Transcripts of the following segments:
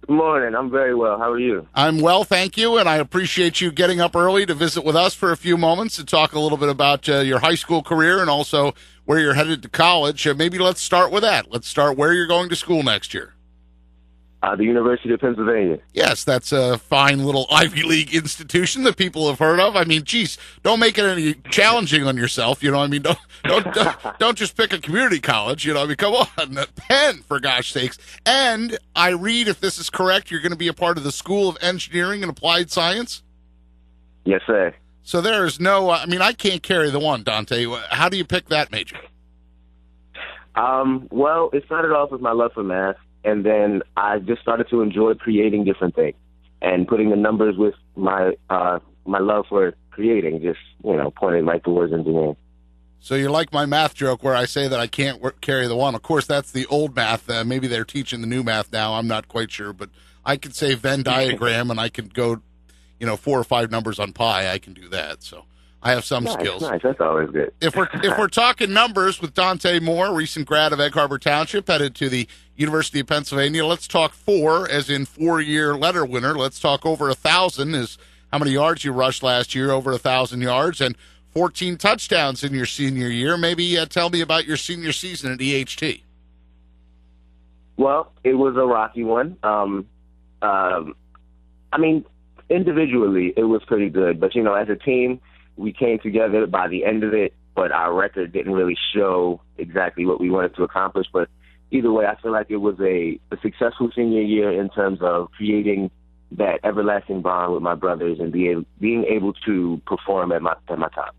Good morning. I'm very well. How are you? I'm well, thank you, and I appreciate you getting up early to visit with us for a few moments to talk a little bit about your high school career and also where you're headed to college. Maybe let's start with that. Let's start where you're going to school next year. The University of Pennsylvania. Yes, that's a fine little Ivy League institution that people have heard of. I mean, geez, don't make it any challenging on yourself. You know, I mean, don't just pick a community college. You know, I mean, come on, Penn, for gosh sakes. And I read, if this is correct, you're going to be a part of the School of Engineering and Applied Science. Yes, sir. So there is no. I mean, I can't carry the one, Dante. How do you pick that major? Well, it started off with my love for math. And then I just started to enjoy creating different things and putting the numbers with my love for creating, just, pointing right towards engineering. So you're like my math joke where I say that I can't carry the one. Of course, that's the old math. Maybe they're teaching the new math now. I'm not quite sure. But I could say Venn diagram, and I could go, 4 or 5 numbers on pi. I can do that. So I have some skills. Nice. That's always good. If we're talking numbers with Dante Moore, recent grad of Egg Harbor Township, headed to the University of Pennsylvania, let's talk 4, as in 4-year letter winner. Let's talk over 1,000 is how many yards you rushed last year, over 1,000 yards, and 14 touchdowns in your senior year. Maybe tell me about your senior season at EHT. Well, it was a rocky one. Individually, it was pretty good. But, as a team, we came together by the end of it, but our record didn't really show exactly what we wanted to accomplish. But either way, I feel like it was a successful senior year in terms of creating that everlasting bond with my brothers and being able to perform at my top.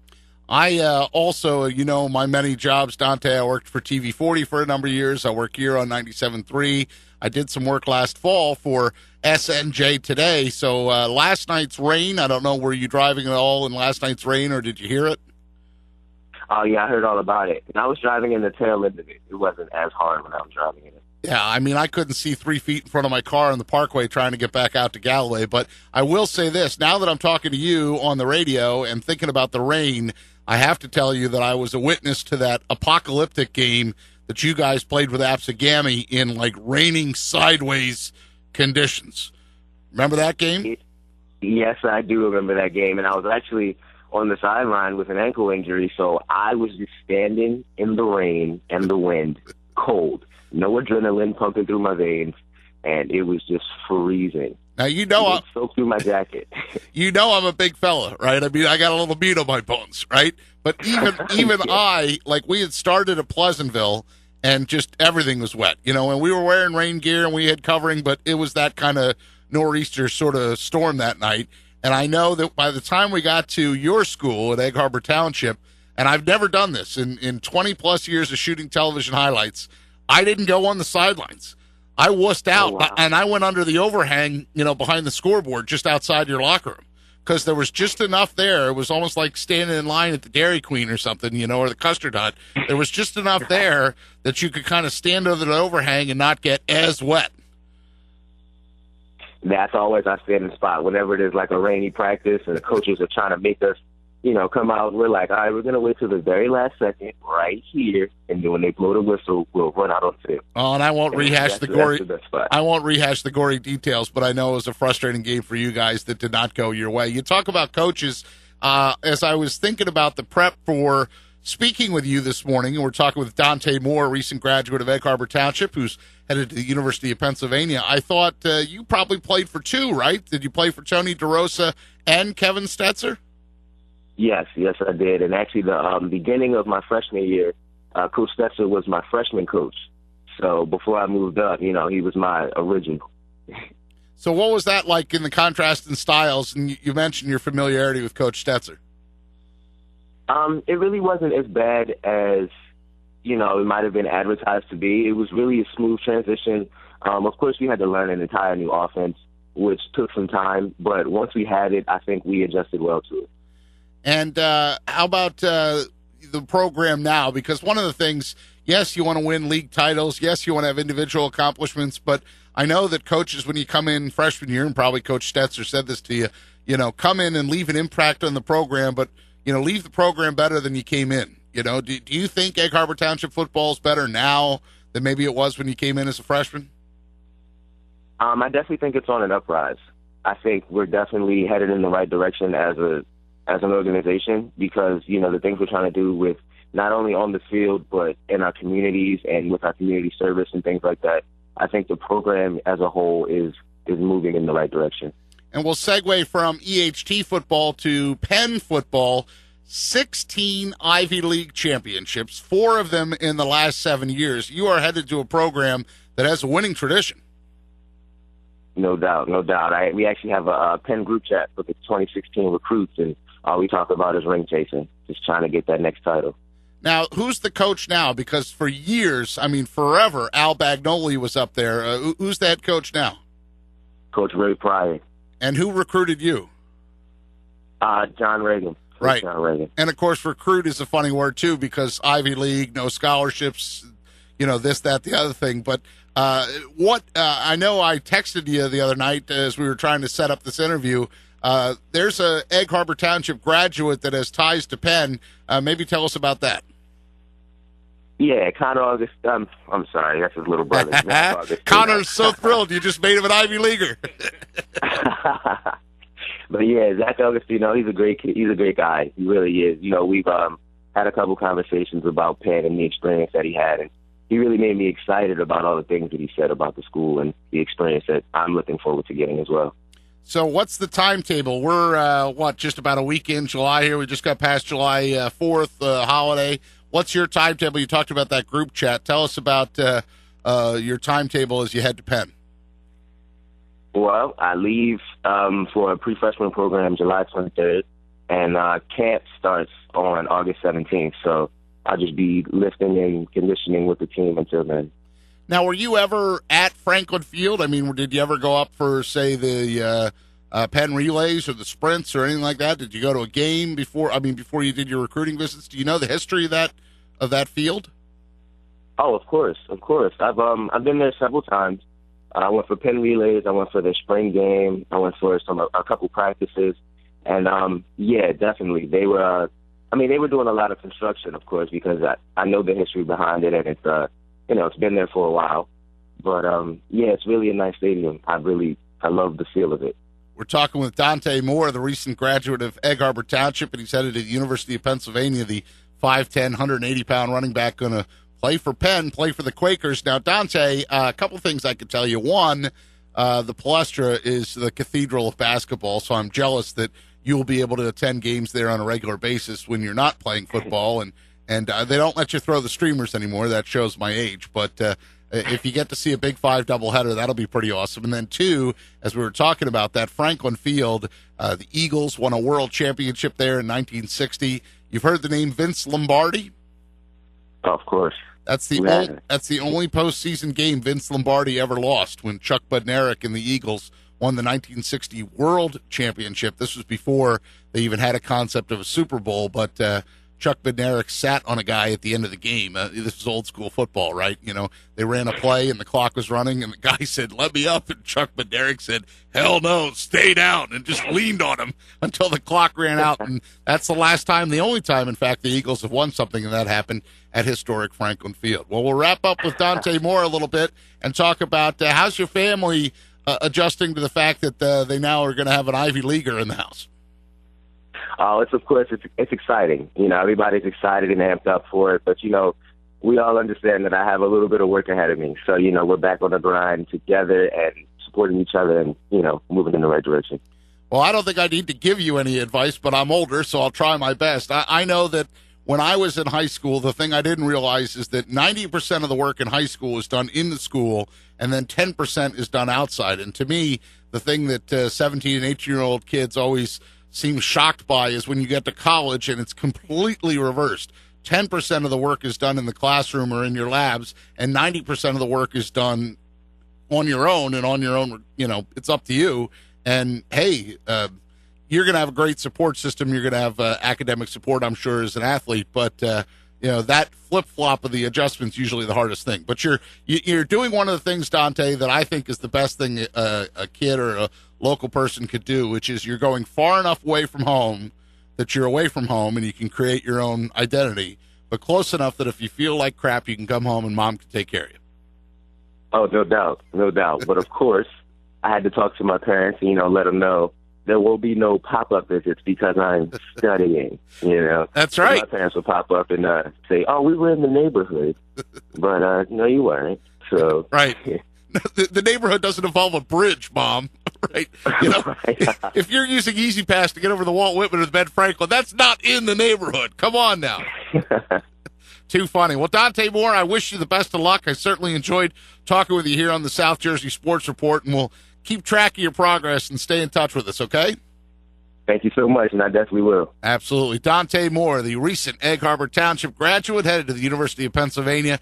I also, my many jobs, Dante, I worked for TV40 for a number of years. I work here on 97.3. I did some work last fall for SNJ Today. So last night's rain, I don't know, were you driving at all in last night's rain, or did you hear it? Oh, yeah, I heard all about it. And I was driving in the tail end of it. It wasn't as hard when I was driving in it. Yeah, I mean, I couldn't see 3 feet in front of my car on the parkway trying to get back out to Galloway. But I will say this, now that I'm talking to you on the radio and thinking about the rain, I have to tell you that I was a witness to that apocalyptic game that you guys played with Absegami in, raining sideways conditions. Remember that game? Yes, I do remember that game. And I was actually on the sideline with an ankle injury, so I was just standing in the rain and the wind, cold. No adrenaline pumping through my veins, and it was just freezing. Now, it soaked through my jacket. I'm a big fella, right? I mean, I got a little meat on my bones, right? But even I, we had started at Pleasantville, and just everything was wet, and we were wearing rain gear and we had covering, but it was that kind of nor'easter sort of storm that night. And I know that by the time we got to your school at Egg Harbor Township, and I've never done this in 20-plus years of shooting television highlights, I didn't go on the sidelines. I wussed out, wow. And I went under the overhang, behind the scoreboard just outside your locker room, because there was just enough there. It was almost like standing in line at the Dairy Queen or something, or the Custard Hut. There was just enough there that you could kind of stand under the overhang and not get as wet. That's always our standing spot. Whenever there's a rainy practice and the coaches are trying to make us, come out, we're like, all right, we're going to wait till the very last second right here, and then when they blow the whistle, we'll run out on field. Oh, and I won't rehash the gory details, but I know it was a frustrating game for you guys that did not go your way. You talk about coaches. As I was thinking about the prep for speaking with you this morning, and we're talking with Dante Moore, a recent graduate of Egg Harbor Township, who's headed to the University of Pennsylvania. I thought you probably played for 2, right? Did you play for Tony DeRosa and Kevin Stetzer? Yes, I did. And actually, the beginning of my freshman year, Coach Stetzer was my freshman coach. So before I moved up, he was my original. So what was that like in the contrast in styles? And you mentioned your familiarity with Coach Stetzer. It really wasn't as bad as, it might have been advertised to be. It was really a smooth transition. Of course, we had to learn an entire new offense, which took some time. But once we had it, I think we adjusted well to it. And how about the program now? Because one of the things, yes, you want to win league titles. Yes, you want to have individual accomplishments. But I know that coaches, when you come in freshman year, and probably Coach Stetzer said this to you, come in and leave an impact on the program, but, leave the program better than you came in. Do you think Egg Harbor Township football is better now than maybe it was when you came in as a freshman? I definitely think it's on an uprise. I think we're definitely headed in the right direction as an organization because, the things we're trying to do with not only on the field but in our communities and with our community service and things like that, I think the program as a whole is moving in the right direction. And we'll segue from EHT football to Penn football. 16 Ivy League championships, 4 of them in the last 7 years. You are headed to a program that has a winning tradition. No doubt. We actually have a Penn group chat with the 2016 recruits, and all we talk about is ring chasing, just trying to get that next title. Now, who's the coach now? Because for years, forever, Al Bagnoli was up there. Who's the head coach now? Coach Ray Pryor. And who recruited you? John Reagan. Right. John Reagan. And, of course, recruit is a funny word, too, because Ivy League, no scholarships, this, that, the other thing. But I know I texted you the other night as we were trying to set up this interview. There's a Egg Harbor Township graduate that has ties to Penn. Maybe tell us about that. Yeah, Connor August. I'm sorry, that's his little brother. Connor's so thrilled you just made him an Ivy Leaguer. But yeah, Zach Augustino, he's a great kid. He's a great guy. He really is. We've had a couple conversations about Penn and the experience that he had, and he really made me excited about all the things that he said about the school and the experience that I'm looking forward to getting as well. So what's the timetable? We're, just about a week in July here. We just got past July 4th, holiday. What's your timetable? You talked about that group chat. Tell us about your timetable as you head to Penn. Well, I leave for a pre-freshman program July 23rd, and camp starts on August 17th. So I'll just be lifting and conditioning with the team until then. Now, were you ever at Franklin Field? Did you ever go up for, say, the Penn relays or the sprints or anything like that? Did you go to a game before you did your recruiting visits? Do you know the history of that field? Oh, of course. I've been there several times. I went for Penn relays. I went for their spring game. I went for a couple practices, and yeah, definitely they were. They were doing a lot of construction, of course, because I know the history behind it, and it's it's been there for a while. But yeah, it's really a nice stadium. I love the feel of it. We're talking with Dante Moore, the recent graduate of Egg Harbor Township, and he's headed to the University of Pennsylvania, the 5'10", 180-pound running back, going to play for Penn, play for the Quakers. Now, Dante, a couple things I could tell you. One, the Palestra is the cathedral of basketball, so I'm jealous that you will be able to attend games there on a regular basis when you're not playing football, and they don't let you throw the streamers anymore. That shows my age, but if you get to see a Big Five doubleheader, that'll be pretty awesome. And then, two, as we were talking about that, Franklin Field, the Eagles won a world championship there in 1960. You've heard the name Vince Lombardi? Of course. That's the only postseason game Vince Lombardi ever lost, when Chuck Bednarik and the Eagles won the 1960 World Championship. This was before they even had a concept of a Super Bowl, but Chuck Bednarik sat on a guy at the end of the game. This was old school football, right? They ran a play and the clock was running, and the guy said, "Let me up," and Chuck Bednarik said, "Hell no, stay down," and just leaned on him until the clock ran out. And that's the last time, the only time, in fact, the Eagles have won something, and that happened at historic Franklin Field. Well, we'll wrap up with Dante Moore a little bit and talk about how's your family adjusting to the fact that they now are going to have an Ivy Leaguer in the house. Oh, it's exciting. Everybody's excited and amped up for it. But, we all understand that I have a little bit of work ahead of me. So, we're back on the grind together and supporting each other and, moving in the right direction. Well, I don't think I need to give you any advice, but I'm older, so I'll try my best. I know that when I was in high school, the thing I didn't realize is that 90% of the work in high school is done in the school, and then 10% is done outside. And to me, the thing that 17 and 18-year-old kids always seem shocked by is when you get to college and it's completely reversed. 10% of the work is done in the classroom or in your labs, and 90% of the work is done on your own, and on your own, it's up to you. And, hey, you're going to have a great support system. You're going to have academic support, I'm sure, as an athlete. But, that flip-flop of the adjustment's usually the hardest thing. But you're doing one of the things, Dante, that I think is the best thing a kid or a local person could do, which is you're going far enough away from home that you're away from home and you can create your own identity, but close enough that if you feel like crap, you can come home and mom can take care of you. Oh, no doubt. But, of course, I had to talk to my parents and, let them know there will be no pop-up visits because I'm studying, That's right. My parents would pop up and say, oh, we were in the neighborhood. But, no, you weren't. So, right. The neighborhood doesn't involve a bridge, Mom. Right? If you're using Easy Pass to get over the Walt Whitman or the Ben Franklin, that's not in the neighborhood. Come on now. Too funny. Well, Dante Moore, I wish you the best of luck. I certainly enjoyed talking with you here on the South Jersey Sports Report, and we'll keep track of your progress and stay in touch with us, okay? Thank you so much, and I definitely will. Absolutely. Dante Moore, the recent Egg Harbor Township graduate, headed to the University of Pennsylvania.